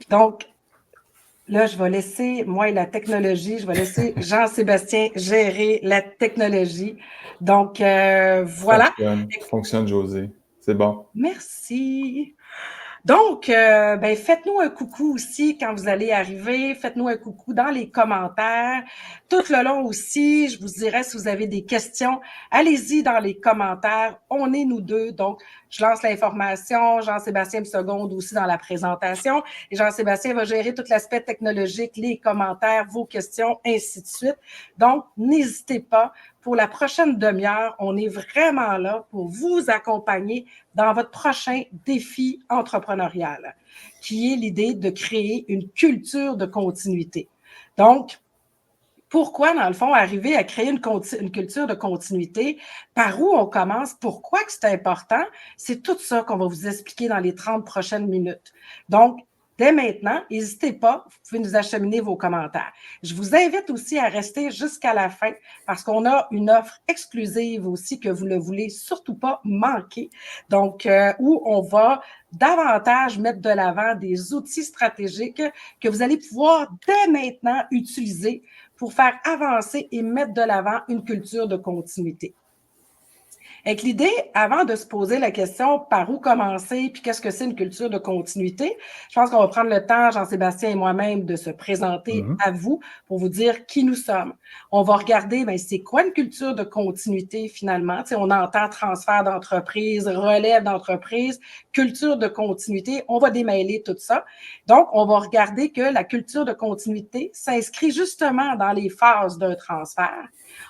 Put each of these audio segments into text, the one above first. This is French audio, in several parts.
Donc, là, je vais laisser, moi et la technologie, je vais laisser Jean-Sébastien gérer la technologie. Donc, voilà. Fonctionne, José. C'est bon. Merci. Donc, faites-nous un coucou aussi quand vous allez arriver. Faites-nous un coucou dans les commentaires. Tout le long aussi, je vous dirais si vous avez des questions, allez-y dans les commentaires. On est nous deux. Donc, je lance l'information. Jean-Sébastien me seconde aussi dans la présentation. Et Jean-Sébastien va gérer tout l'aspect technologique, les commentaires, vos questions, ainsi de suite. Donc, n'hésitez pas. Pour la prochaine demi-heure, on est vraiment là pour vous accompagner dans votre prochain défi entrepreneurial, qui est l'idée de créer une culture de continuité. Donc, pourquoi, dans le fond, arriver à créer une culture de continuité? Par où on commence? Pourquoi que c'est important? C'est tout ça qu'on va vous expliquer dans les 30 prochaines minutes. Donc, dès maintenant, n'hésitez pas, vous pouvez nous acheminer vos commentaires. Je vous invite aussi à rester jusqu'à la fin parce qu'on a une offre exclusive aussi que vous ne voulez surtout pas manquer. Donc, où on va davantage mettre de l'avant des outils stratégiques que vous allez pouvoir dès maintenant utiliser pour faire avancer et mettre de l'avant une culture de continuité. Avec l'idée, avant de se poser la question par où commencer, puis qu'est-ce que c'est une culture de continuité, je pense qu'on va prendre le temps, Jean-Sébastien et moi-même, de se présenter à vous pour vous dire qui nous sommes. On va regarder, c'est quoi une culture de continuité finalement? T'sais, on entend transfert d'entreprise, relève d'entreprise, culture de continuité. On va démêler tout ça. Donc, on va regarder que la culture de continuité s'inscrit justement dans les phases d'un transfert.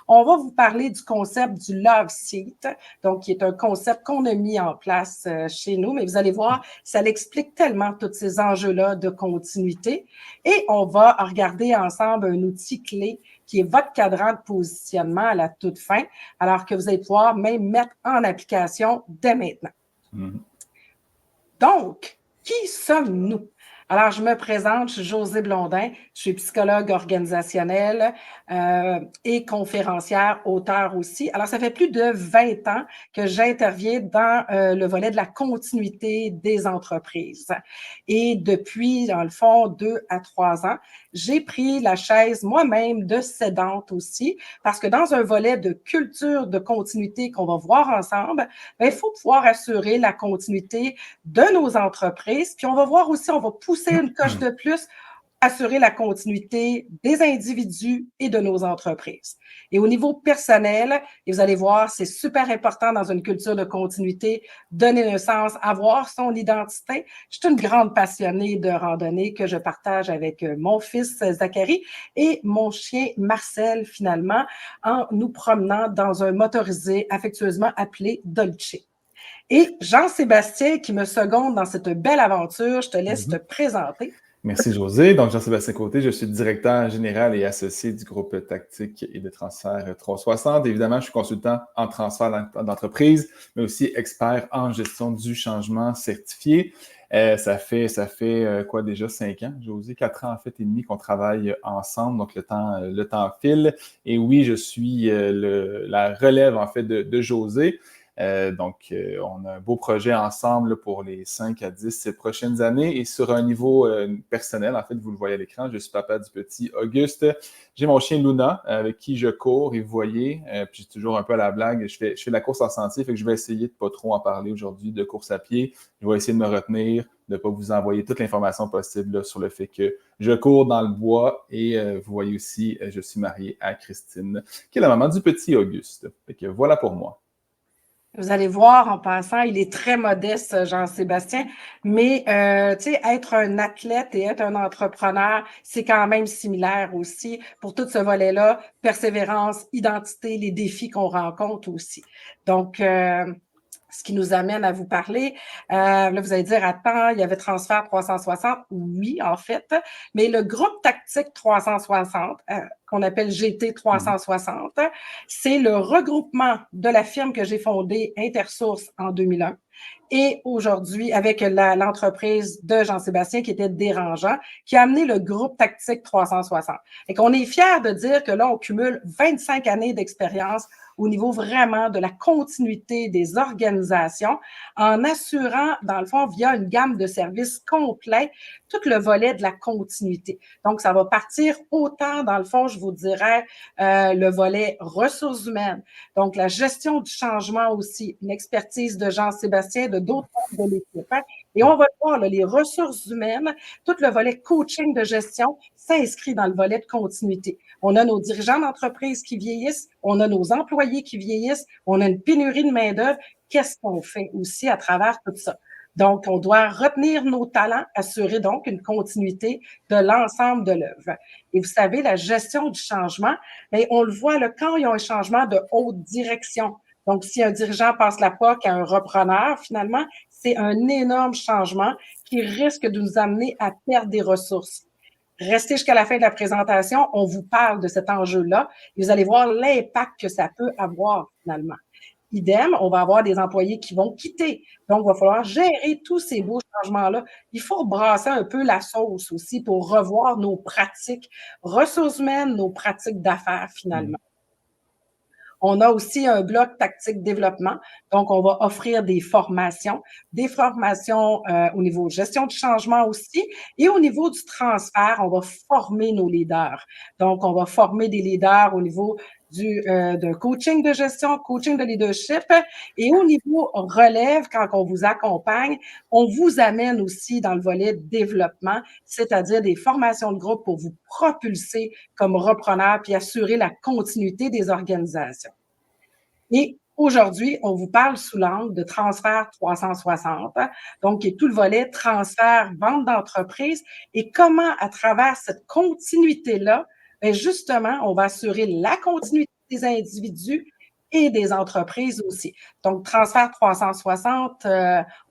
On va vous parler du concept du Love Seat, donc qui est un concept qu'on a mis en place chez nous, mais vous allez voir, ça l'explique tellement tous ces enjeux-là de continuité. Et on va regarder ensemble un outil clé qui est votre cadran de positionnement à la toute fin, alors que vous allez pouvoir même mettre en application dès maintenant. Donc, qui sommes-nous? Alors, je me présente, je suis Josée Blondin, je suis psychologue organisationnelle et conférencière, auteure aussi. Alors, ça fait plus de 20 ans que j'interviens dans le volet de la continuité des entreprises. Et depuis, dans le fond, 2 à 3 ans, j'ai pris la chaise moi-même de cédante aussi, parce que dans un volet de culture de continuité qu'on va voir ensemble, il faut pouvoir assurer la continuité de nos entreprises. Puis on va voir aussi, on va pousser une coche de plus, assurer la continuité des individus et de nos entreprises. Et au niveau personnel, et vous allez voir, c'est super important dans une culture de continuité, donner un sens, avoir son identité. Je suis une grande passionnée de randonnée que je partage avec mon fils Zachary et mon chien Marcel, finalement, en nous promenant dans un motorisé affectueusement appelé Dolce. Et Jean-Sébastien, qui me seconde dans cette belle aventure, je te laisse te présenter. Merci, José. Donc, Jean-Sébastien Côté, je suis le directeur général et associé du groupe tactique et de transfert 360. Évidemment, je suis consultant en transfert d'entreprise, mais aussi expert en gestion du changement certifié. Ça fait quoi déjà 5 ans, José? 4 ans en fait et demi qu'on travaille ensemble, donc le temps file. Et oui, je suis la relève en fait de José. Donc, on a un beau projet ensemble pour les 5 à 10 prochaines années. Et sur un niveau personnel, en fait, vous le voyez à l'écran, je suis papa du petit Auguste. J'ai mon chien Luna avec qui je cours et vous voyez, puis toujours un peu à la blague, je fais de la course en sentier, fait que je vais essayer de ne pas trop en parler aujourd'hui de course à pied. Je vais essayer de me retenir, de ne pas vous envoyer toute l'information possible là, sur le fait que je cours dans le bois et vous voyez aussi, je suis marié à Christine, qui est la maman du petit Auguste. Fait que voilà pour moi. Vous allez voir, en passant, il est très modeste, Jean-Sébastien, mais être un athlète et être un entrepreneur, c'est quand même similaire aussi pour tout ce volet-là, persévérance, identité, les défis qu'on rencontre aussi. Donc, ce qui nous amène à vous parler. Là, vous allez dire, attends, il y avait Transfert 360. Oui, en fait, mais le groupe tactique 360, qu'on appelle GT 360, c'est le regroupement de la firme que j'ai fondée, Intersource, en 2001. Et aujourd'hui, avec l'entreprise de Jean-Sébastien qui était Dérangeant, qui a amené le groupe tactique 360. Et qu'on est fiers de dire que là, on cumule 25 années d'expérience au niveau vraiment de la continuité des organisations en assurant, dans le fond, via une gamme de services complets, tout le volet de la continuité. Donc, ça va partir autant, dans le fond, je vous dirais, le volet ressources humaines, donc la gestion du changement aussi, une expertise de Jean-Sébastien, de d'autres membres de l'équipe. Et on va voir, là, les ressources humaines, tout le volet coaching de gestion s'inscrit dans le volet de continuité. On a nos dirigeants d'entreprise qui vieillissent, on a nos employés qui vieillissent, on a une pénurie de main-d'œuvre. Qu'est-ce qu'on fait aussi à travers tout ça? Donc, on doit retenir nos talents, assurer donc une continuité de l'ensemble de l'œuvre. Et vous savez, la gestion du changement, bien, on le voit là, quand il y a un changement de haute direction. Donc, si un dirigeant passe la POC à un repreneur, finalement, c'est un énorme changement qui risque de nous amener à perdre des ressources. Restez jusqu'à la fin de la présentation, on vous parle de cet enjeu-là et vous allez voir l'impact que ça peut avoir finalement. Idem, on va avoir des employés qui vont quitter. Donc, il va falloir gérer tous ces beaux changements-là. Il faut brasser un peu la sauce aussi pour revoir nos pratiques ressources humaines, nos pratiques d'affaires finalement. On a aussi un bloc tactique développement. Donc, on va offrir des formations au niveau gestion du changement aussi. Et au niveau du transfert, on va former nos leaders. Donc, on va former des leaders au niveau de coaching de gestion, coaching de leadership. Et au niveau relève, quand on vous accompagne, on vous amène aussi dans le volet développement, c'est-à-dire des formations de groupe pour vous propulser comme repreneur puis assurer la continuité des organisations. Et aujourd'hui, on vous parle sous l'angle de transfert 360, donc qui est tout le volet transfert, vente d'entreprise et comment, à travers cette continuité-là, bien justement, on va assurer la continuité des individus et des entreprises aussi. Donc, Transfert 360,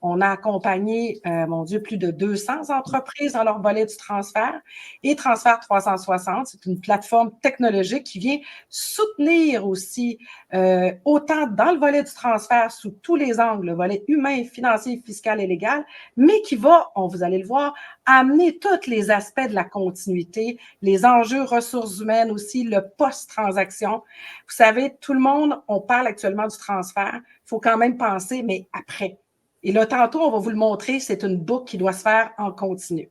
on a accompagné, mon Dieu, plus de 200 entreprises dans leur volet du transfert. Et Transfert 360, c'est une plateforme technologique qui vient soutenir aussi, autant dans le volet du transfert sous tous les angles, le volet humain, financier, fiscal et légal, mais qui va, vous allez le voir, amener tous les aspects de la continuité, les enjeux ressources humaines aussi, le post-transaction. Vous savez, tout le monde, on parle actuellement du transfert, il faut quand même penser, mais après. Et là, tantôt, on va vous le montrer, c'est une boucle qui doit se faire en continu.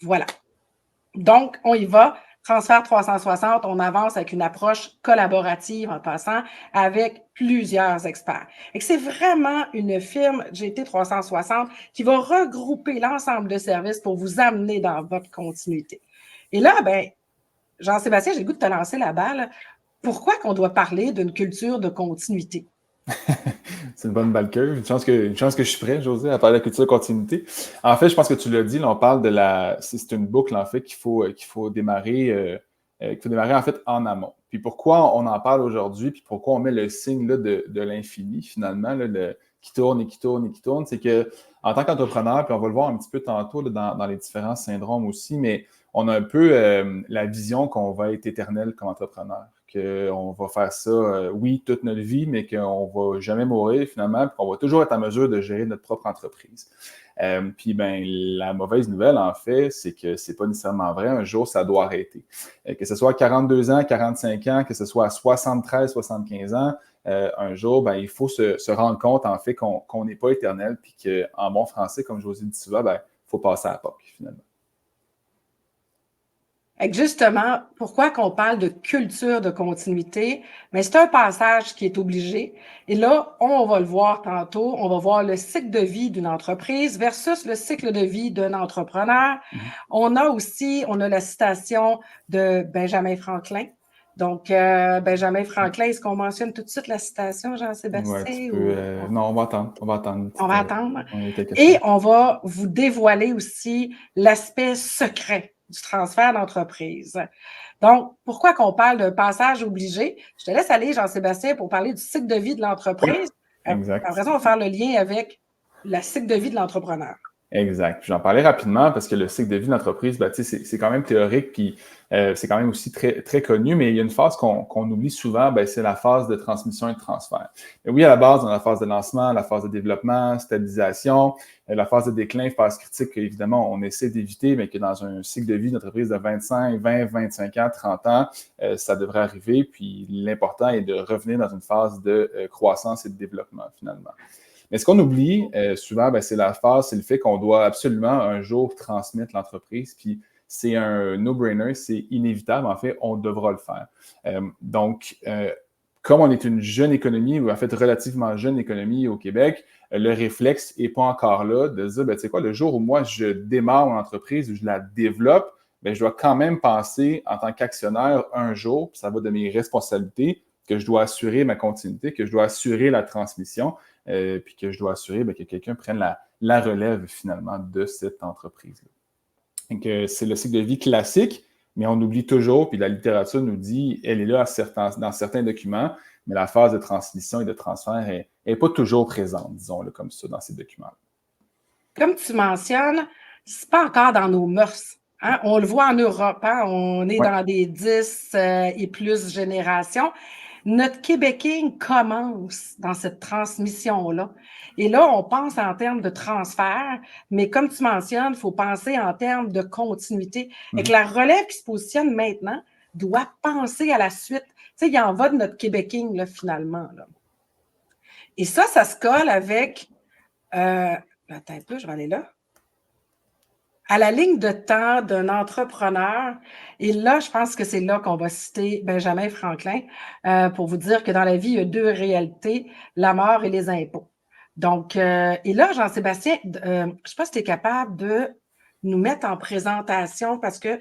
Voilà. Donc, on y va. Transfert 360, on avance avec une approche collaborative en passant avec plusieurs experts. Et c'est vraiment une firme GT 360 qui va regrouper l'ensemble de services pour vous amener dans votre continuité. Et là, ben, Jean-Sébastien, j'ai le goût de te lancer la balle. Pourquoi qu'on doit parler d'une culture de continuité? C'est une bonne balle curve. Une chance que je suis prêt, José, à parler de la culture de continuité. En fait, je pense que tu l'as dit, là, on parle de c'est une boucle, en fait, qu'il faut démarrer en fait en amont. Puis pourquoi on en parle aujourd'hui, puis pourquoi on met le signe là, de l'infini, finalement, là, qui tourne et qui tourne et qui tourne, c'est que en tant qu'entrepreneur, puis on va le voir un petit peu tantôt là, dans les différents syndromes aussi, mais on a un peu la vision qu'on va être éternel comme entrepreneur, qu'on va faire ça, oui, toute notre vie, mais qu'on ne va jamais mourir finalement, puis qu'on va toujours être en mesure de gérer notre propre entreprise. Puis ben, la mauvaise nouvelle, en fait, c'est que c'est pas nécessairement vrai. Un jour, ça doit arrêter. Que ce soit à 42 ans, 45 ans, que ce soit à 73, 75 ans, un jour, ben, il faut se rendre compte, en fait, qu'on n'est pas éternel, puis qu'en bon français, comme José dit souvent, ben, il faut passer à la POC, finalement. Justement, pourquoi qu'on parle de culture de continuité? Mais c'est un passage qui est obligé. Et là, on va le voir tantôt, on va voir le cycle de vie d'une entreprise versus le cycle de vie d'un entrepreneur. On a la citation de Benjamin Franklin. Donc, Benjamin Franklin, est-ce qu'on mentionne tout de suite la citation, Jean-Sébastien? Ouais, non, on va attendre. On va attendre. On va attendre. Et on va vous dévoiler aussi l'aspect secret du transfert d'entreprise. Donc, pourquoi qu'on parle d'un passage obligé? Je te laisse aller, Jean-Sébastien, pour parler du cycle de vie de l'entreprise. Oui, exact. Après ça, on va faire le lien avec le cycle de vie de l'entrepreneur. Exact. Puis j'en parlais rapidement parce que le cycle de vie de l'entreprise, ben, c'est quand même théorique, puis c'est quand même aussi très, très connu, mais il y a une phase qu'on oublie souvent, ben, c'est la phase de transmission et de transfert. Et oui, à la base, on a la phase de lancement, la phase de développement, stabilisation, la phase de déclin, phase critique, évidemment, on essaie d'éviter, mais que dans un cycle de vie d'entreprise de 25, 20, 25 ans, 30 ans, ça devrait arriver. Puis l'important est de revenir dans une phase de croissance et de développement, finalement. Mais ce qu'on oublie souvent, ben, c'est la phase, c'est le fait qu'on doit absolument un jour transmettre l'entreprise. Puis c'est un no-brainer, c'est inévitable. En fait, on devra le faire. Donc, comme on est une jeune économie, ou en fait relativement jeune économie au Québec, le réflexe n'est pas encore là de se dire, ben, tu sais quoi, le jour où moi je démarre mon entreprise, où je la développe, ben, je dois quand même penser en tant qu'actionnaire un jour, puis ça va de mes responsabilités, que je dois assurer ma continuité, que je dois assurer la transmission. Puis que je dois assurer que quelqu'un prenne la relève finalement de cette entreprise-là. Donc, c'est le cycle de vie classique, mais on oublie toujours, puis la littérature nous dit, elle est là dans certains documents, mais la phase de transmission et de transfert n'est pas toujours présente, disons-le comme ça, dans ces documents-là. Comme tu mentionnes, c'est pas encore dans nos mœurs. Hein? On le voit en Europe, hein? On est Ouais. dans des 10 et plus générations. Notre Québéking commence dans cette transmission-là. Et là, on pense en termes de transfert, mais comme tu mentionnes, il faut penser en termes de continuité. Et que la relève qui se positionne maintenant doit penser à la suite. Tu sais, il y en va de notre Québéking, là, finalement. Là. Et ça se colle avec... attends un peu, je vais aller là. À la ligne de temps d'un entrepreneur. Et là, je pense que c'est là qu'on va citer Benjamin Franklin pour vous dire que dans la vie, il y a deux réalités, la mort et les impôts. Donc, et là, Jean-Sébastien, je ne sais pas si tu es capable de nous mettre en présentation parce que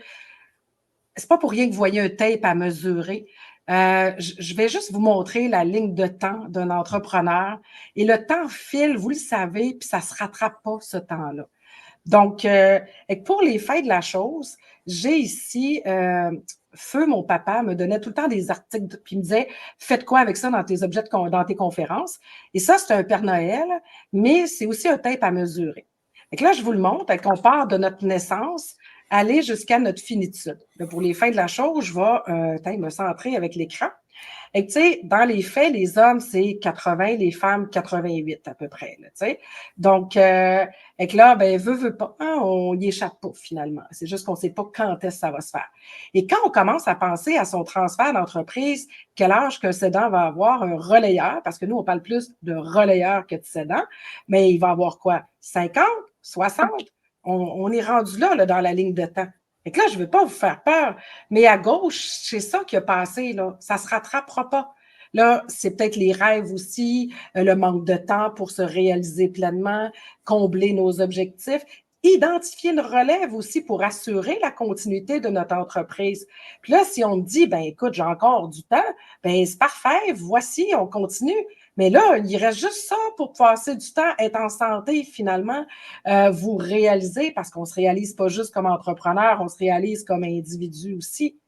c'est pas pour rien que vous voyez un tape à mesurer. Je vais juste vous montrer la ligne de temps d'un entrepreneur. Et le temps file, vous le savez, puis ça ne se rattrape pas, ce temps-là. Donc, pour les faits de la chose, j'ai ici, Feu, mon papa, me donnait tout le temps des articles, puis il me disait, faites quoi avec ça dans tes objets, dans tes conférences? Et ça, c'est un Père Noël, mais c'est aussi un tape à mesurer. Donc là, je vous le montre, qu'on part de notre naissance, aller jusqu'à notre finitude. Là, pour les faits de la chose, je vais me centrer avec l'écran. Et tu sais, dans les faits, les hommes, c'est 80, les femmes, 88 à peu près. Là, tu sais. Donc, et que là, ben, veut pas, hein, on y échappe pas finalement. C'est juste qu'on ne sait pas quand est-ce que ça va se faire. Et quand on commence à penser à son transfert d'entreprise, quel âge qu'un cédant va avoir, un relayeur, parce que nous, on parle plus de relayeur que de cédant, mais il va avoir quoi? 50, 60? On est rendu là, dans la ligne de temps. Et que là, je ne veux pas vous faire peur, mais à gauche, c'est ça qui a passé, là. Ça ne se rattrapera pas. Là, c'est peut-être les rêves aussi, le manque de temps pour se réaliser pleinement, combler nos objectifs, identifier une relève aussi pour assurer la continuité de notre entreprise. Puis là, si on me dit, ben écoute, j'ai encore du temps, ben c'est parfait, voici, on continue. Mais là, il reste juste ça pour passer du temps, être en santé, finalement, vous réaliser, parce qu'on ne se réalise pas juste comme entrepreneur, on se réalise comme individu aussi.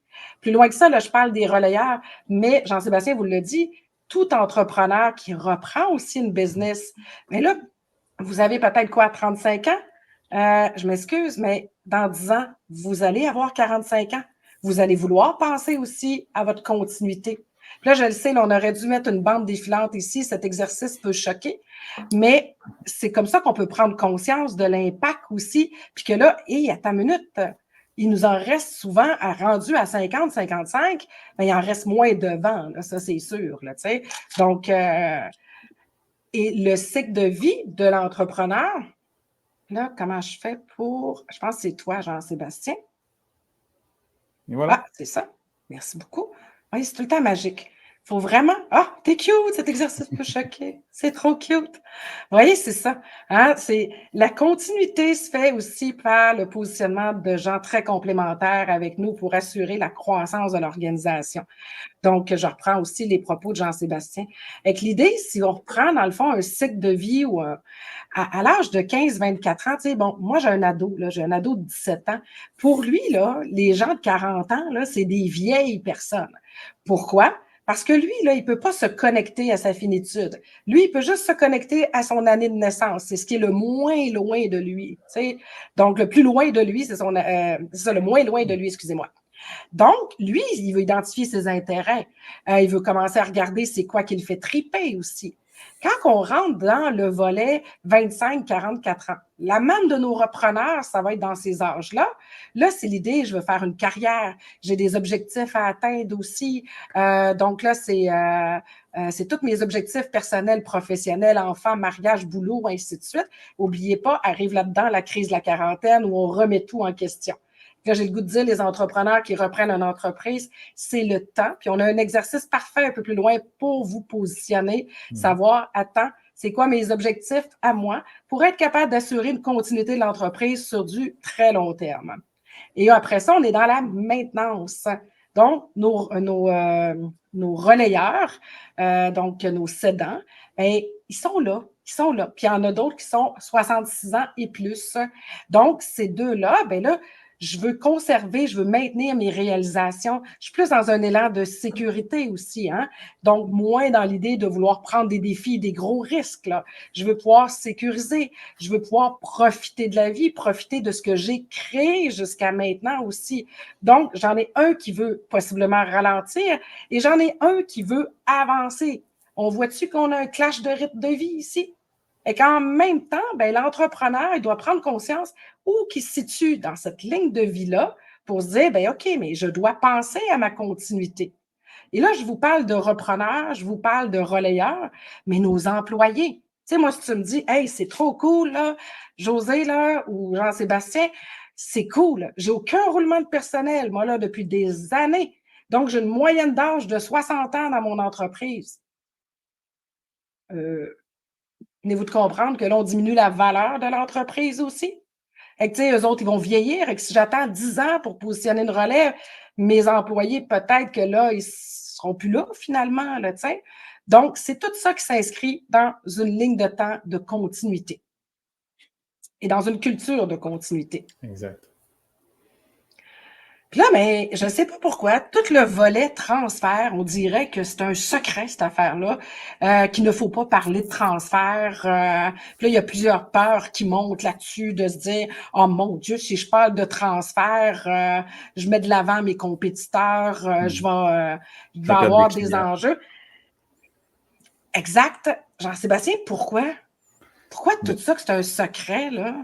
Plus loin que ça, là, je parle des relayeurs, mais Jean-Sébastien vous l'a dit, tout entrepreneur qui reprend aussi une business, mais là, vous avez peut-être quoi, 35 ans? Je m'excuse, mais dans 10 ans, vous allez avoir 45 ans. Vous allez vouloir penser aussi à votre continuité. Puis là, je le sais, là, on aurait dû mettre une bande défilante ici. Cet exercice peut choquer, mais c'est comme ça qu'on peut prendre conscience de l'impact aussi. Puis que là, à ta minute, il nous en reste souvent rendu à 50, 55, mais il en reste moins devant, là, ça c'est sûr. Là, donc, et le cycle de vie de l'entrepreneur, là, comment je fais pour... Je pense que c'est toi, Jean-Sébastien. Et voilà. Ah, c'est ça. Merci beaucoup. Oui, c'est tout le temps magique. Il faut vraiment... Ah, t'es cute, cet exercice peut choquer. C'est trop cute. Vous voyez, c'est ça. Hein? La continuité se fait aussi par le positionnement de gens très complémentaires avec nous pour assurer la croissance de l'organisation. Donc, je reprends aussi les propos de Jean-Sébastien. Avec l'idée, si on reprend, dans le fond, un cycle de vie ou à l'âge de 15-24 ans, tu sais, bon, moi, j'ai un ado de 17 ans. Pour lui, là, les gens de 40 ans, là, c'est des vieilles personnes. Pourquoi? Parce que lui, là, il ne peut pas se connecter à sa finitude. Lui, il peut juste se connecter à son année de naissance. C'est ce qui est le moins loin de lui. T'sais. Donc, le plus loin de lui, c'est ça, le moins loin de lui, excusez-moi. Donc, lui, il veut identifier ses intérêts. Il veut commencer à regarder c'est quoi qui le fait triper aussi. Quand on rentre dans le volet 25-44 ans, la manne de nos repreneurs, ça va être dans ces âges-là. Là, c'est l'idée, je veux faire une carrière, j'ai des objectifs à atteindre aussi. Donc là, c'est tous mes objectifs personnels, professionnels, enfants, mariage, boulot, ainsi de suite. N'oubliez pas, arrive là-dedans la crise de la quarantaine où on remet tout en question. Là, j'ai le goût de dire, les entrepreneurs qui reprennent une entreprise, c'est le temps. Puis on a un exercice parfait un peu plus loin pour vous positionner, savoir, attends, c'est quoi mes objectifs à moi pour être capable d'assurer une continuité de l'entreprise sur du très long terme. Et après ça, on est dans la maintenance. Donc, nos relayeurs, donc nos cédants, bien, ils sont là. Ils sont là. Puis il y en a d'autres qui sont 66 ans et plus. Donc, ces deux-là, bien là, je veux conserver, je veux maintenir mes réalisations. Je suis plus dans un élan de sécurité aussi, hein? Donc, moins dans l'idée de vouloir prendre des défis, des gros risques, là. Je veux pouvoir sécuriser, je veux pouvoir profiter de la vie, profiter de ce que j'ai créé jusqu'à maintenant aussi. Donc, j'en ai un qui veut possiblement ralentir et j'en ai un qui veut avancer. On voit-tu qu'on a un clash de rythme de vie ici? Et qu'en même temps, ben, l'entrepreneur, il doit prendre conscience où il se situe dans cette ligne de vie-là pour se dire, ben, OK, mais je dois penser à ma continuité. Et là, je vous parle de repreneurs, je vous parle de relayeurs, mais nos employés. Tu sais, moi, si tu me dis, hey, c'est trop cool, là, José, là, ou Jean-Sébastien, c'est cool. J'ai aucun roulement de personnel, moi, là, depuis des années. Donc, j'ai une moyenne d'âge de 60 ans dans mon entreprise. Venez-vous de comprendre que là, on diminue la valeur de l'entreprise aussi? Et que, tu sais, eux autres, ils vont vieillir. Et que si j'attends 10 ans pour positionner une relève, mes employés, peut-être que là, ils seront plus là, finalement, là, tu sais. Donc, c'est tout ça qui s'inscrit dans une ligne de temps de continuité et dans une culture de continuité. Exact. Puis là, mais je ne sais pas pourquoi, tout le volet transfert, on dirait que c'est un secret, cette affaire-là, qu'il ne faut pas parler de transfert. Puis là, il y a plusieurs peurs qui montent là-dessus, de se dire, oh mon Dieu, si je parle de transfert, je mets de l'avant mes compétiteurs, il va avoir des enjeux. Exact. Jean-Sébastien, pourquoi? Pourquoi tout ça que c'est un secret, là?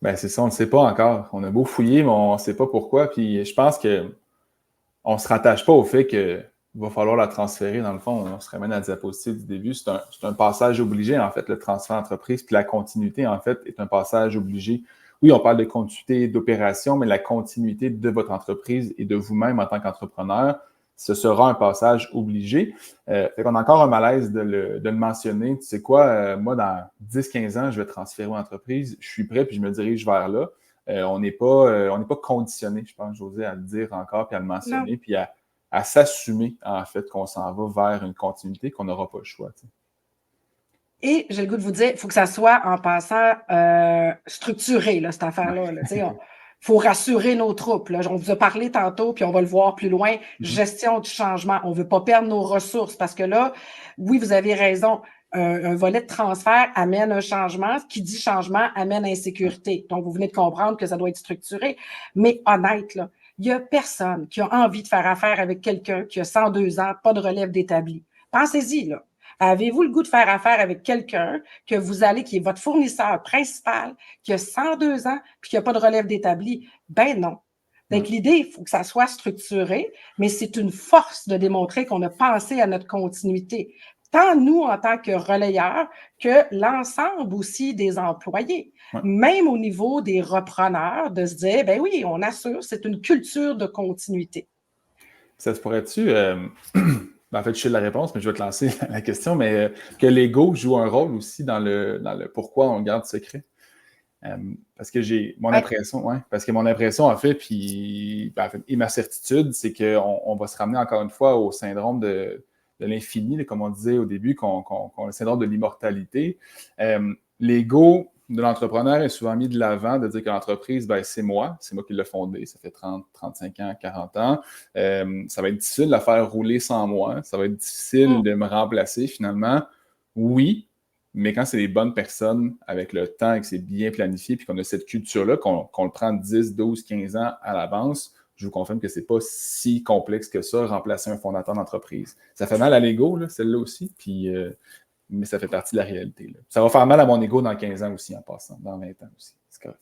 Ben, c'est ça, on ne sait pas encore. On a beau fouiller, mais on ne sait pas pourquoi. Puis je pense qu'on ne se rattache pas au fait qu'il va falloir la transférer. Dans le fond, on se ramène à la diapositive du début. C'est un passage obligé, en fait, le transfert d'entreprise. Puis la continuité, en fait, est un passage obligé. Oui, on parle de continuité d'opération, mais la continuité de votre entreprise et de vous-même en tant qu'entrepreneur, ce sera un passage obligé. Fait qu'on a encore un malaise de le mentionner. Tu sais quoi, moi, dans 10-15 ans, je vais transférer mon entreprise. Je suis prêt, puis je me dirige vers là. On n'est pas conditionné, je pense, José, à le dire encore, puis à le mentionner, Non. puis à s'assumer, en fait, qu'on s'en va vers une continuité, qu'on n'aura pas le choix. Tu sais. Et j'ai le goût de vous dire, il faut que ça soit en passant structuré, là, cette affaire-là. Il faut rassurer nos troupes. Là. On vous a parlé tantôt, puis on va le voir plus loin. Gestion du changement. On ne veut pas perdre nos ressources parce que là, oui, vous avez raison. Un volet de transfert amène un changement. Qui dit changement amène insécurité. Donc, vous venez de comprendre que ça doit être structuré. Mais honnête, là, il n'y a personne qui a envie de faire affaire avec quelqu'un qui a 102 ans, pas de relève d'établi. Pensez-y, là. Avez-vous le goût de faire affaire avec quelqu'un qui est votre fournisseur principal, qui a 102 ans, puis qui n'a pas de relève d'établi? Ben non. Donc, l'idée, il faut que ça soit structuré, mais c'est une force de démontrer qu'on a pensé à notre continuité. Tant nous, en tant que relayeurs, que l'ensemble aussi des employés. Ouais. Même au niveau des repreneurs, de se dire, ben oui, on assure, c'est une culture de continuité. Ça se pourrait-tu... En fait, je sais la réponse, mais je vais te lancer la question, mais que l'ego joue un rôle aussi dans le pourquoi on garde secret. Parce que j'ai mon impression, parce que mon impression, en fait, puis et ma certitude, c'est qu'on va se ramener encore une fois au syndrome de l'infini, comme on disait au début, le syndrome de l'immortalité. L'ego, de l'entrepreneur est souvent mis de l'avant, de dire que l'entreprise, ben, c'est moi qui l'ai fondée, ça fait 30, 35 ans, 40 ans. Ça va être difficile de la faire rouler sans moi, ça va être difficile de me remplacer finalement. Oui, mais quand c'est les bonnes personnes avec le temps et que c'est bien planifié, puis qu'on a cette culture-là, qu'on le prend 10, 12, 15 ans à l'avance, je vous confirme que c'est pas si complexe que ça, remplacer un fondateur d'entreprise. Ça fait mal à l'ego, là, celle-là aussi, puis mais ça fait partie de la réalité. Là. Ça va faire mal à mon ego dans 15 ans aussi, en passant, dans 20 ans aussi. C'est correct.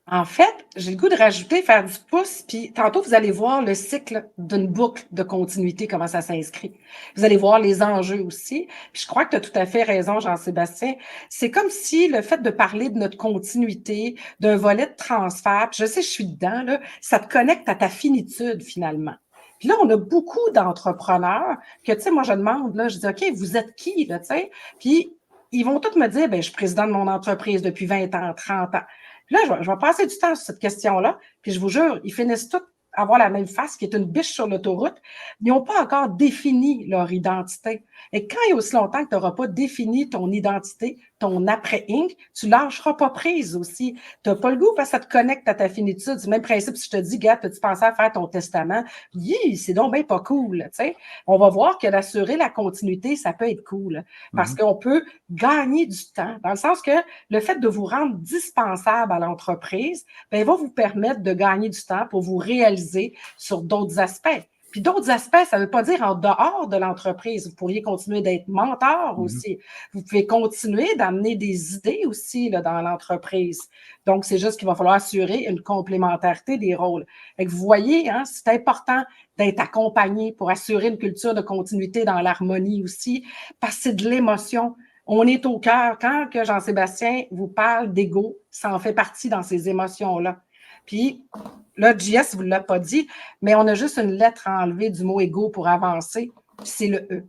En fait, j'ai le goût de rajouter, faire du pouce, puis tantôt, vous allez voir le cycle d'une boucle de continuité, comment ça s'inscrit. Vous allez voir les enjeux aussi. Puis je crois que tu as tout à fait raison, Jean-Sébastien. C'est comme si le fait de parler de notre continuité, d'un volet de transfert, puis je sais, je suis dedans, là, ça te connecte à ta finitude, finalement. Puis là, on a beaucoup d'entrepreneurs que, tu sais, moi, je demande, là, je dis, OK, vous êtes qui, là, tu sais? Puis ils vont tous me dire, ben, je suis président de mon entreprise depuis 20 ans, 30 ans. Puis là, je vais passer du temps sur cette question-là, puis je vous jure, ils finissent tous avoir la même face, qui est une biche sur l'autoroute. Ils n'ont pas encore défini leur identité. Et quand il y a aussi longtemps que tu n'auras pas défini ton identité, ton après-Inc., tu ne lâcheras pas prise aussi. Tu n'as pas le goût parce que ça te connecte à ta finitude. C'est le même principe si je te dis, gars, as-tu pensé à faire ton testament? C'est donc bien pas cool. Tu sais. On va voir que d'assurer la continuité, ça peut être cool parce qu'on peut gagner du temps, dans le sens que le fait de vous rendre dispensable à l'entreprise, bien, il va vous permettre de gagner du temps pour vous réaliser sur d'autres aspects. Puis d'autres aspects, ça ne veut pas dire en dehors de l'entreprise. Vous pourriez continuer d'être mentor aussi. Vous pouvez continuer d'amener des idées aussi là, dans l'entreprise. Donc, c'est juste qu'il va falloir assurer une complémentarité des rôles. Et que vous voyez, hein, c'est important d'être accompagné pour assurer une culture de continuité dans l'harmonie aussi, parce que c'est de l'émotion. On est au cœur. Quand que Jean-Sébastien vous parle d'ego, ça en fait partie dans ces émotions-là. Puis, là, JS ne vous l'a pas dit, mais on a juste une lettre à enlever du mot ego pour avancer, c'est le E.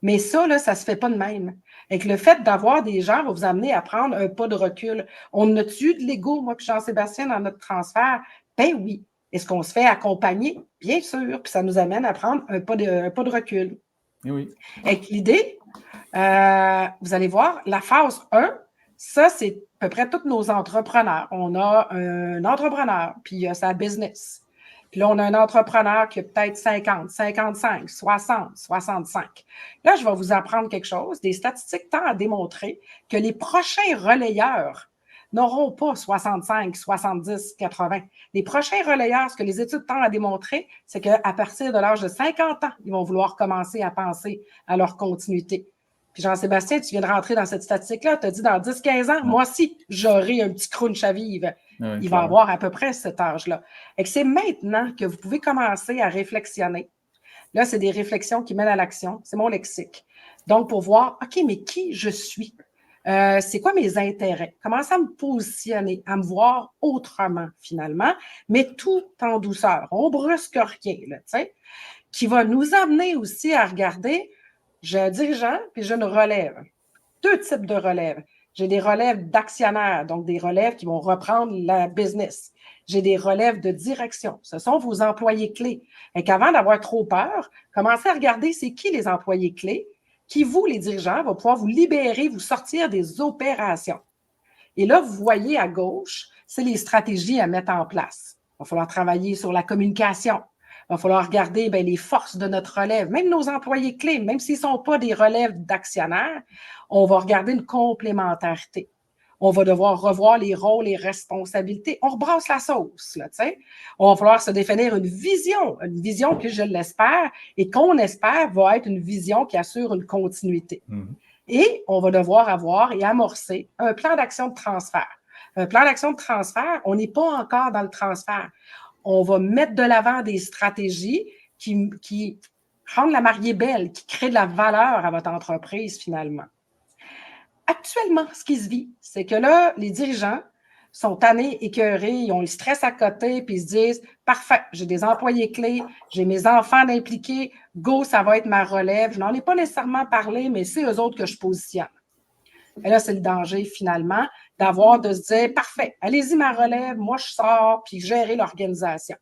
Mais ça, là, ça ne se fait pas de même. Et que le fait d'avoir des gens va vous amener à prendre un pas de recul. On a-tu eu de l'ego, moi puis Jean-Sébastien, dans notre transfert? Ben oui. Est-ce qu'on se fait accompagner? Bien sûr. Puis ça nous amène à prendre un pas de recul. Et oui. Et l'idée, vous allez voir, la phase 1, ça, c'est à peu près tous nos entrepreneurs. On a un entrepreneur, puis il a sa business. Puis là, on a un entrepreneur qui a peut-être 50, 55, 60, 65. Là, je vais vous apprendre quelque chose. Des statistiques tendent à démontrer que les prochains relayeurs n'auront pas 65, 70, 80. Les prochains relayeurs, ce que les études tendent à démontrer, c'est qu'à partir de l'âge de 50 ans, ils vont vouloir commencer à penser à leur continuité. Puis Jean-Sébastien, tu viens de rentrer dans cette statistique-là. Tu as dit dans 10-15 ans, moi aussi, j'aurai un petit crunch à vivre. Ouais, il va avoir à peu près cet âge-là. Et que c'est maintenant que vous pouvez commencer à réflexionner. Là, c'est des réflexions qui mènent à l'action. C'est mon lexique. Donc, pour voir, OK, mais qui je suis? C'est quoi mes intérêts? Commencer à me positionner, à me voir autrement, finalement, mais tout en douceur. On brusque rien, là, tu sais, qui va nous amener aussi à regarder, j'ai un dirigeant, puis j'ai une relève. Deux types de relèves. J'ai des relèves d'actionnaires, donc des relèves qui vont reprendre la business. J'ai des relèves de direction. Ce sont vos employés clés. Et qu'avant d'avoir trop peur, commencez à regarder c'est qui les employés clés qui, vous, les dirigeants, va pouvoir vous libérer, vous sortir des opérations. Et là, vous voyez à gauche, c'est les stratégies à mettre en place. Il va falloir travailler sur la communication. Il va falloir regarder bien, les forces de notre relève, même nos employés clés, même s'ils ne sont pas des relèves d'actionnaires, on va regarder une complémentarité. On va devoir revoir les rôles et responsabilités. On rebrasse la sauce, là, tu sais. On va falloir se définir une vision que je l'espère et qu'on espère va être une vision qui assure une continuité. Et on va devoir avoir et amorcer un plan d'action de transfert. Un plan d'action de transfert, on n'est pas encore dans le transfert. On va mettre de l'avant des stratégies qui rendent la mariée belle, qui créent de la valeur à votre entreprise finalement. Actuellement, ce qui se vit, c'est que là, les dirigeants sont tannés, écœurés, ils ont le stress à côté, puis ils se disent « Parfait, j'ai des employés clés, j'ai mes enfants d'impliquer, go, ça va être ma relève. » Je n'en ai pas nécessairement parlé, mais c'est eux autres que je positionne. Et là, c'est le danger, finalement, de se dire « Parfait, allez-y ma relève, moi je sors, puis gérer l'organisation. »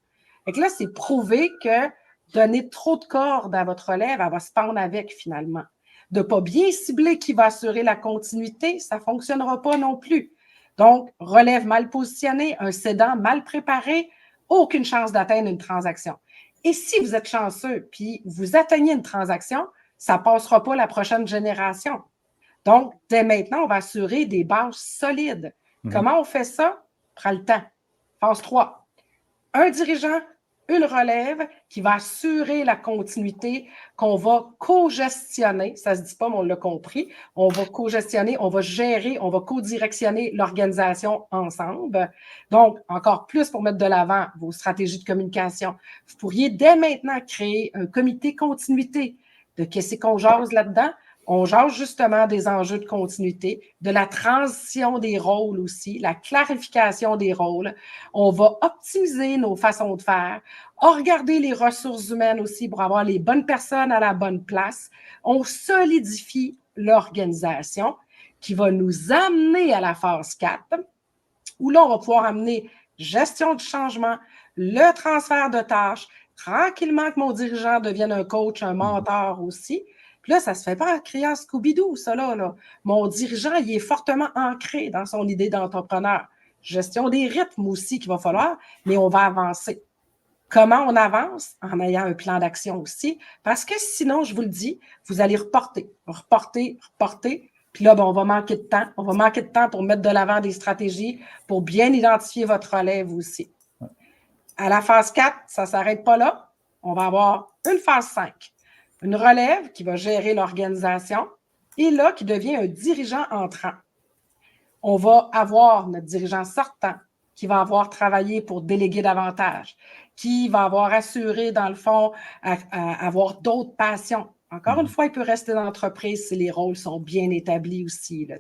Et que là, c'est prouvé que donner trop de cordes à votre relève, elle va se pendre avec, finalement. De ne pas bien cibler qui va assurer la continuité, ça ne fonctionnera pas non plus. Donc, relève mal positionné, un cédant mal préparé, aucune chance d'atteindre une transaction. Et si vous êtes chanceux, puis vous atteignez une transaction, ça ne passera pas la prochaine génération. Donc, dès maintenant, on va assurer des bases solides. Comment on fait ça? Prends le temps. Phase 3. Un dirigeant, une relève qui va assurer la continuité, qu'on va co-gestionner. Ça ne se dit pas, mais on l'a compris. On va co-gestionner, on va gérer, on va co-directionner l'organisation ensemble. Donc, encore plus pour mettre de l'avant vos stratégies de communication. Vous pourriez dès maintenant créer un comité continuité. De qu'est-ce qu'on jase là-dedans? On jase justement des enjeux de continuité, de la transition des rôles aussi, la clarification des rôles. On va optimiser nos façons de faire, regarder les ressources humaines aussi pour avoir les bonnes personnes à la bonne place. On solidifie l'organisation qui va nous amener à la phase 4, où là, on va pouvoir amener gestion du changement, le transfert de tâches, tranquillement que mon dirigeant devienne un coach, un mentor aussi. Puis là, ça ne se fait pas en criant Scooby-Doo, ça là. Mon dirigeant, il est fortement ancré dans son idée d'entrepreneur. Gestion des rythmes aussi qu'il va falloir, mais on va avancer. Comment on avance? En ayant un plan d'action aussi, parce que sinon, je vous le dis, vous allez reporter. Puis là, ben, on va manquer de temps. On va manquer de temps pour mettre de l'avant des stratégies, pour bien identifier votre relève aussi. À la phase 4, ça ne s'arrête pas là. On va avoir une phase 5. Une relève qui va gérer l'organisation et là, qui devient un dirigeant entrant. On va avoir notre dirigeant sortant qui va avoir travaillé pour déléguer davantage, qui va avoir assuré, dans le fond, avoir d'autres passions. Encore une fois, il peut rester dans l'entreprise si les rôles sont bien établis aussi. Là,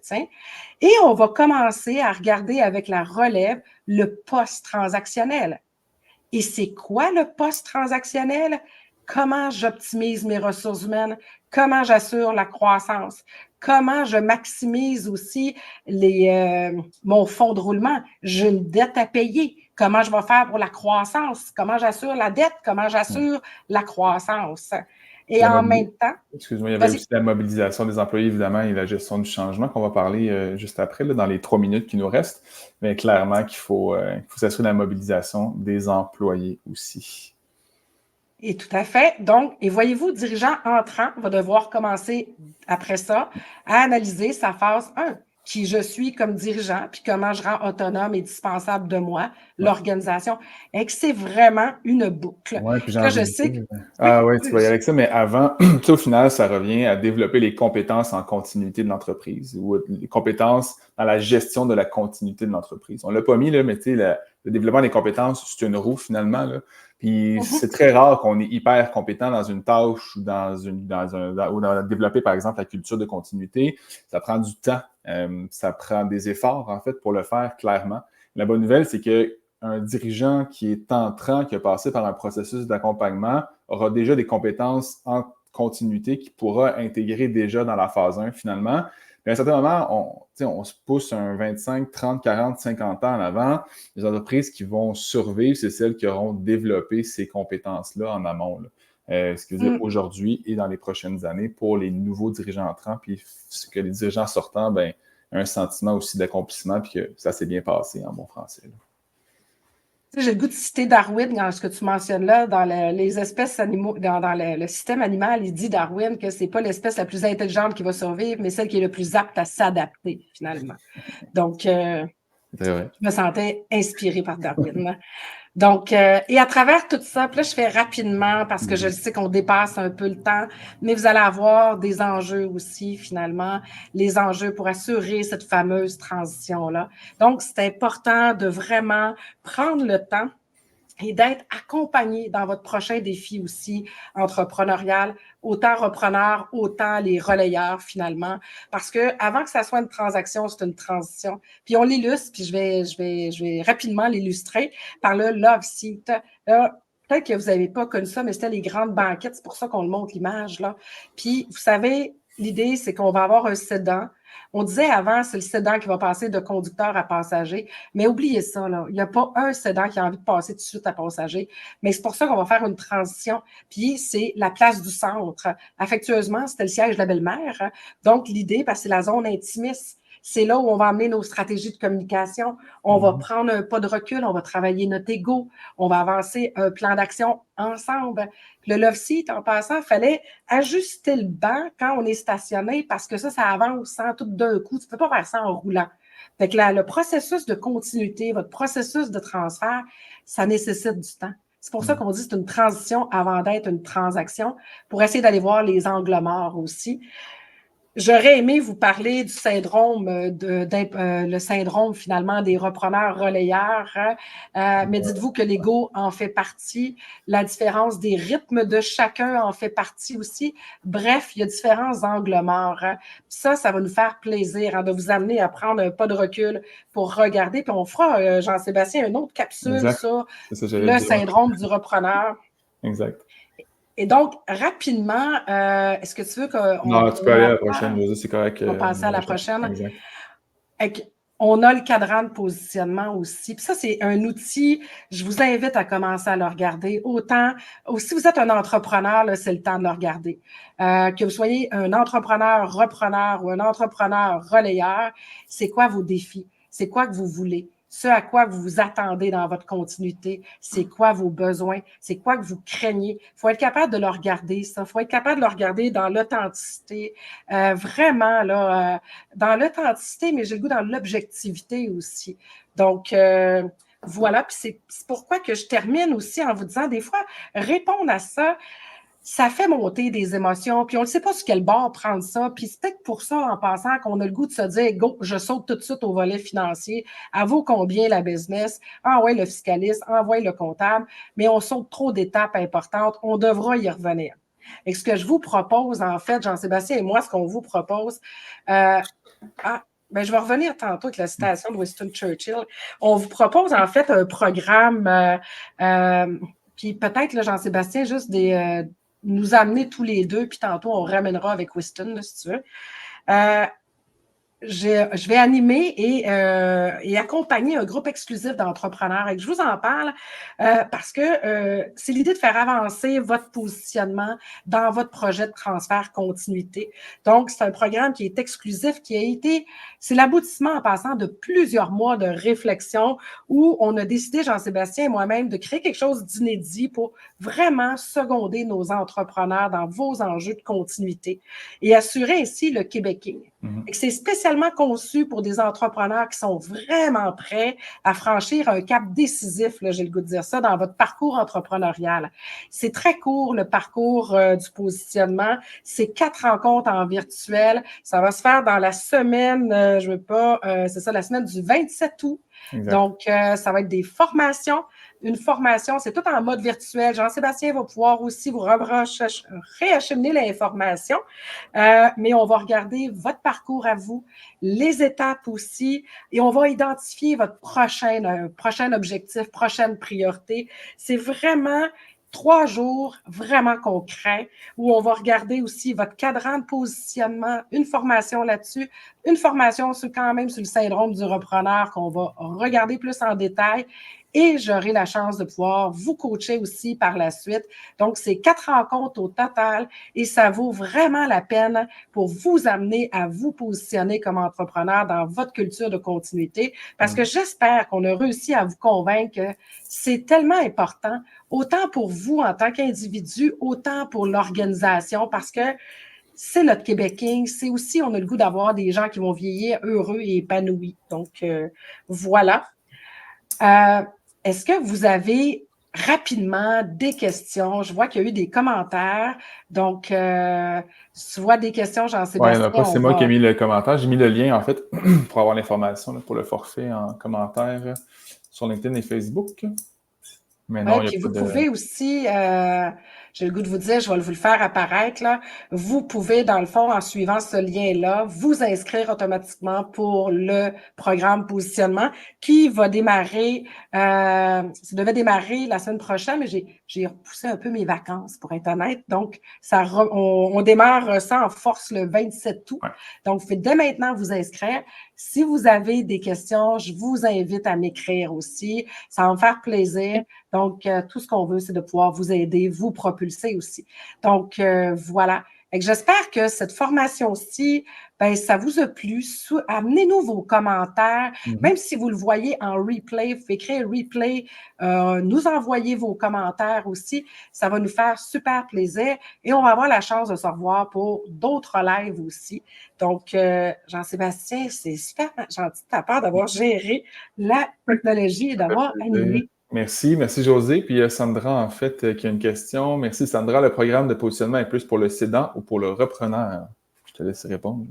et on va commencer à regarder avec la relève le post-transactionnel. Et c'est quoi le post-transactionnel? Comment j'optimise mes ressources humaines? Comment j'assure la croissance? Comment je maximise aussi mon fonds de roulement? J'ai une dette à payer. Comment je vais faire pour la croissance? Comment j'assure la dette? Comment j'assure la croissance? Et en même temps... Excuse-moi, il y avait aussi la mobilisation des employés, évidemment, et la gestion du changement qu'on va parler juste après, là, dans les 3 minutes qui nous restent. Mais clairement qu'il faut s'assurer de la mobilisation des employés aussi. Et tout à fait. Donc, et voyez-vous, dirigeant entrant va devoir commencer après ça à analyser sa phase 1, qui je suis comme dirigeant, puis comment je rends autonome et dispensable de moi l'organisation. Et que c'est vraiment une boucle. Oui, puis j'ai là, envie je de sais dire... que... Ah oui, tu vas y aller avec ça, mais avant, au final, ça revient à développer les compétences en continuité de l'entreprise ou les compétences dans la gestion de la continuité de l'entreprise. On ne l'a pas mis, là, mais tu sais, le développement des compétences, c'est une roue finalement, là. Puis c'est très rare qu'on est hyper compétent dans une tâche ou dans développer, par exemple, la culture de continuité. Ça prend du temps, ça prend des efforts, en fait, pour le faire clairement. La bonne nouvelle, c'est qu'un dirigeant qui est entrant, qui a passé par un processus d'accompagnement, aura déjà des compétences en continuité qu'il pourra intégrer déjà dans la phase 1, finalement. Mais à un certain moment, on se pousse un 25, 30, 40, 50 ans en avant. Les entreprises qui vont survivre, c'est celles qui auront développé ces compétences-là en amont. Là. Ce qui veut dire aujourd'hui et dans les prochaines années pour les nouveaux dirigeants entrants, puis que les dirigeants sortants, ben, un sentiment aussi d'accomplissement, puis que ça s'est bien passé en bon français. Là. J'ai le goût de citer Darwin dans ce que tu mentionnes là, dans les espèces animaux, dans le système animal, il dit Darwin que c'est pas l'espèce la plus intelligente qui va survivre, mais celle qui est le plus apte à s'adapter, finalement. Donc, je me sentais inspirée par Darwin. Donc, et à travers tout ça, puis là, je fais rapidement parce que je sais qu'on dépasse un peu le temps, mais vous allez avoir des enjeux aussi, finalement, les enjeux pour assurer cette fameuse transition-là. Donc, c'est important de vraiment prendre le temps et d'être accompagné dans votre prochain défi aussi entrepreneurial, autant repreneur, autant les relayeurs finalement, parce que avant que ça soit une transaction, c'est une transition. Puis on l'illustre, puis je vais rapidement l'illustrer par le Love Seat. Peut-être que vous n'avez pas connu ça, mais c'était les grandes banquettes, c'est pour ça qu'on le montre l'image là. Puis vous savez, l'idée c'est qu'on va avoir un sédan. On disait avant, c'est le sédan qui va passer de conducteur à passager, mais oubliez ça, là. Il n'y a pas un sédan qui a envie de passer tout de suite à passager, mais c'est pour ça qu'on va faire une transition, puis c'est la place du centre. Affectueusement, c'était le siège de la belle-mère, donc l'idée, parce que c'est la zone intimiste. C'est là où on va amener nos stratégies de communication. On va prendre un pas de recul, on va travailler notre ego, on va avancer un plan d'action ensemble. Le love seat, en passant, il fallait ajuster le banc quand on est stationné parce que ça avance sans tout d'un coup. Tu ne peux pas faire ça en roulant. Fait que là, le processus de continuité, votre processus de transfert, ça nécessite du temps. C'est pour ça qu'on dit que c'est une transition avant d'être une transaction, pour essayer d'aller voir les angles morts aussi. J'aurais aimé vous parler du syndrome, le syndrome finalement des repreneurs relayeurs, hein. Mais dites-vous que l'ego en fait partie, la différence des rythmes de chacun en fait partie aussi. Bref, il y a différents angles morts, hein. Ça va nous faire plaisir, hein, de vous amener à prendre un pas de recul pour regarder. Puis on fera, Jean-Sébastien, une autre capsule Exact. sur C'est ça, j'allais le dire. syndrome du repreneur. Exact. Et donc, rapidement, est-ce que tu veux qu'on Non, tu peux aller à la en prochaine, parle? José, c'est correct. On va passer à la prochaine. Exact. On a le cadran de positionnement aussi. Puis ça, c'est un outil, je vous invite à commencer à le regarder. Autant, si vous êtes un entrepreneur, là, c'est le temps de le regarder. Que vous soyez un entrepreneur repreneur ou un entrepreneur relayeur, c'est quoi vos défis? C'est quoi que vous voulez? Ce à quoi vous vous attendez dans votre continuité, c'est quoi vos besoins, c'est quoi que vous craignez. Il faut être capable de le regarder, ça. Il faut être capable de le regarder dans l'authenticité. Vraiment, là, dans l'authenticité, mais j'ai le goût dans l'objectivité aussi. Donc, voilà. Puis c'est pourquoi que je termine aussi en vous disant, des fois, répondre à ça, ça fait monter des émotions, puis on ne sait pas sur quel bord prendre ça. Puis c'est peut-être pour ça, en passant, qu'on a le goût de se dire, go, je saute tout de suite au volet financier. Elle vaut combien la business? Envoie le fiscaliste, envoie le comptable, mais on saute trop d'étapes importantes. On devra y revenir. Et ce que je vous propose, en fait, Jean-Sébastien et moi, ce qu'on vous propose, je vais revenir tantôt avec la citation de Winston Churchill. On vous propose, en fait, un programme, puis peut-être, là, Jean-Sébastien, juste nous amener tous les deux, puis tantôt, on ramènera avec Winston, là, si tu veux. Je vais animer et accompagner un groupe exclusif d'entrepreneurs. Et je vous en parle parce que c'est l'idée de faire avancer votre positionnement dans votre projet de transfert continuité. Donc, c'est un programme qui est exclusif, c'est l'aboutissement en passant de plusieurs mois de réflexion où on a décidé, Jean-Sébastien et moi-même, de créer quelque chose d'inédit pour vraiment seconder nos entrepreneurs dans vos enjeux de continuité et assurer ainsi le Québéking. C'est spécialement conçu pour des entrepreneurs qui sont vraiment prêts à franchir un cap décisif, là, j'ai le goût de dire ça, dans votre parcours entrepreneurial. C'est très court, le parcours du positionnement. C'est 4 rencontres en virtuel. Ça va se faire dans la semaine, c'est ça, la semaine du 27 août. Exact. Donc, ça va être des formations. Une formation, c'est tout en mode virtuel. Jean-Sébastien va pouvoir aussi vous réacheminer l'information, mais on va regarder votre parcours à vous, les étapes aussi, et on va identifier votre prochain objectif, prochaine priorité. C'est vraiment 3 jours vraiment concrets où on va regarder aussi votre cadran de positionnement, une formation là-dessus, une formation quand même sur le syndrome du repreneur qu'on va regarder plus en détail et j'aurai la chance de pouvoir vous coacher aussi par la suite. Donc, c'est 4 rencontres au total et ça vaut vraiment la peine pour vous amener à vous positionner comme entrepreneur dans votre culture de continuité parce que j'espère qu'on a réussi à vous convaincre que c'est tellement important, autant pour vous en tant qu'individu, autant pour l'organisation parce que c'est notre Québéking. C'est aussi, on a le goût d'avoir des gens qui vont vieillir heureux et épanouis. Donc, voilà. Est-ce que vous avez rapidement des questions? Je vois qu'il y a eu des commentaires. Donc, tu vois des questions, Jean-Sébastien? Ouais, c'est moi qui ai mis le commentaire. J'ai mis le lien, en fait, pour avoir l'information pour le forfait en commentaire sur LinkedIn et Facebook. Mais non, il n'y a puis pas vous de... pouvez aussi, j'ai le goût de vous dire, je vais vous le faire apparaître, là. Vous pouvez, dans le fond, en suivant ce lien-là, vous inscrire automatiquement pour le programme positionnement qui va démarrer, ça devait démarrer la semaine prochaine, mais j'ai repoussé un peu mes vacances, pour être honnête. Donc, on démarre ça en force le 27 août. Ouais. Donc, vous pouvez dès maintenant vous inscrire. Si vous avez des questions, je vous invite à m'écrire aussi. Ça va me faire plaisir. Donc, tout ce qu'on veut, c'est de pouvoir vous aider, vous propulser aussi. Donc, voilà. J'espère que cette formation-ci ben, ça vous a plu. Amenez-nous vos commentaires. Même si vous le voyez en replay, vous pouvez écrire replay, nous envoyer vos commentaires aussi. Ça va nous faire super plaisir et on va avoir la chance de se revoir pour d'autres lives aussi. Donc, Jean-Sébastien, c'est super gentil de ta part d'avoir géré la technologie et d'avoir animé. Merci José. Puis Sandra, en fait, qui a une question. Merci Sandra. Le programme de positionnement est plus pour le cédant ou pour le repreneur? Je te laisse répondre.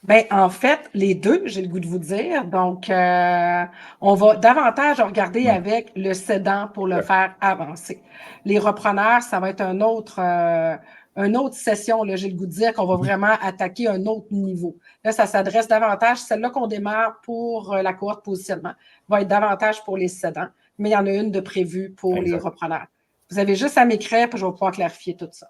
Bien, en fait, les deux, j'ai le goût de vous dire. Donc, on va davantage regarder avec le cédant pour le faire avancer. Les repreneurs, ça va être une autre session, là, j'ai le goût de dire qu'on va vraiment attaquer un autre niveau. Là, ça s'adresse davantage, celle-là qu'on démarre pour la cohorte positionnement, va être davantage pour les cédants, mais il y en a une de prévue pour les repreneurs. Vous avez juste à m'écrire, puis je vais pouvoir clarifier tout ça.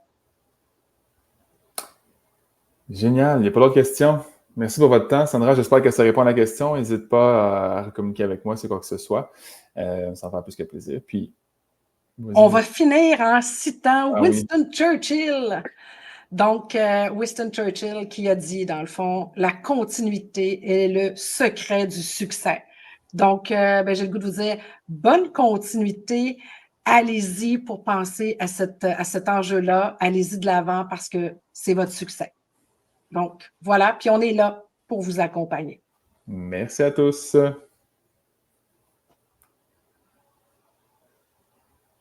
Génial. Il n'y a pas d'autres questions? Merci pour votre temps. Sandra, j'espère que ça répond à la question. N'hésite pas à communiquer avec moi si quoi que ce soit. Ça me fait plus que plaisir. Puis, on va finir en citant Winston oui. Churchill. Donc, Winston Churchill qui a dit, dans le fond, la continuité est le secret du succès. Donc, j'ai le goût de vous dire, bonne continuité. Allez-y pour penser à cet enjeu-là. Allez-y de l'avant parce que c'est votre succès. Donc, voilà. Puis on est là pour vous accompagner. Merci à tous.